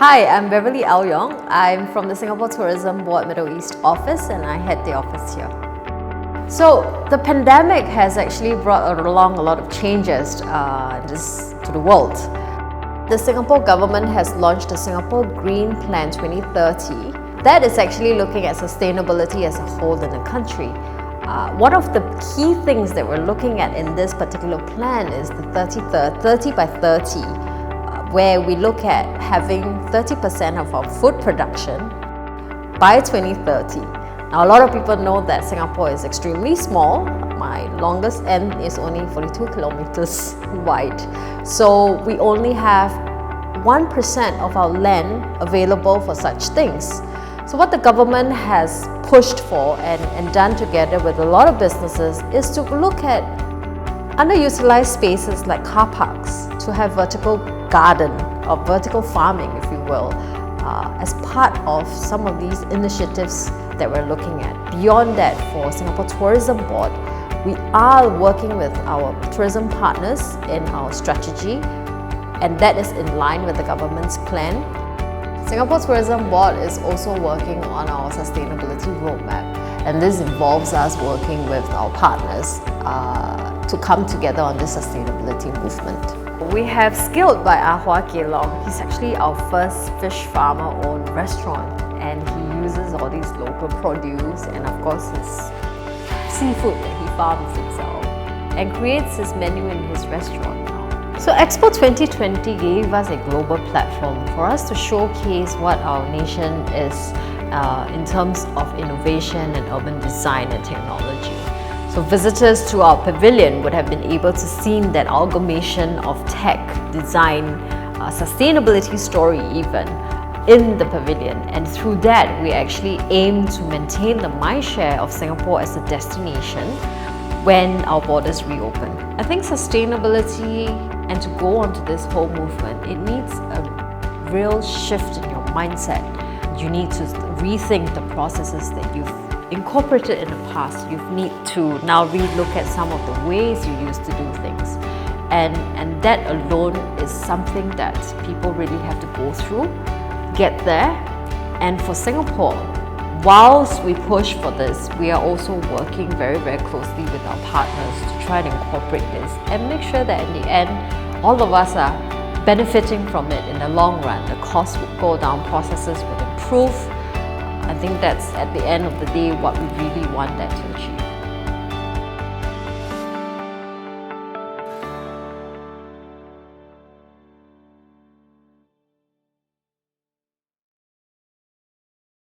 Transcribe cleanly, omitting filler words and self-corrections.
Hi, I'm Beverly Au Yong. I'm from the Singapore Tourism Board Middle East office and I head the office here. So the pandemic has actually brought along a lot of changes to the world. The Singapore government has launched the Singapore Green Plan 2030. That is actually looking at sustainability as a whole in the country. One of the key things that we're looking at in this particular plan is the 30 by 30, where we look at having 30% of our food production by 2030. Now, a lot of people know that Singapore is extremely small. My longest end is only 42 kilometers wide. So we only have 1% of our land available for such things. So what the government has pushed for and done together with a lot of businesses is to look at underutilized spaces like car parks to have vertical garden or vertical farming, if you will, as part of some of these initiatives that we're looking at. Beyond that, for Singapore Tourism Board, we are working with our tourism partners in our strategy, and that is in line with the government's plan. Singapore Tourism Board is also working on our sustainability roadmap, and this involves us working with our partners to come together on this sustainability movement. We have Skilled by Ahua Kelong. He's actually our first fish farmer-owned restaurant, and he uses all these local produce and of course his seafood that he farms himself and creates his menu in his restaurant now. So Expo 2020 gave us a global platform for us to showcase what our nation is in terms of innovation and urban design and technology. So visitors to our pavilion would have been able to see that amalgamation of tech, design, sustainability story even in the pavilion. And through that, we actually aim to maintain the mindshare of Singapore as a destination when our borders reopen. I think sustainability, and to go on to this whole movement, it needs a real shift in your mindset. You need to rethink the processes that you've incorporated in the past. You need to now relook at some of the ways you used to do things. And that alone is something that people really have to go through, get there. And for Singapore, whilst we push for this, we are also working very, very closely with our partners to try and incorporate this and make sure that in the end, all of us are benefiting from it in the long run. The costs will go down, processes will improve. I think that's at the end of the day what we really want that to achieve.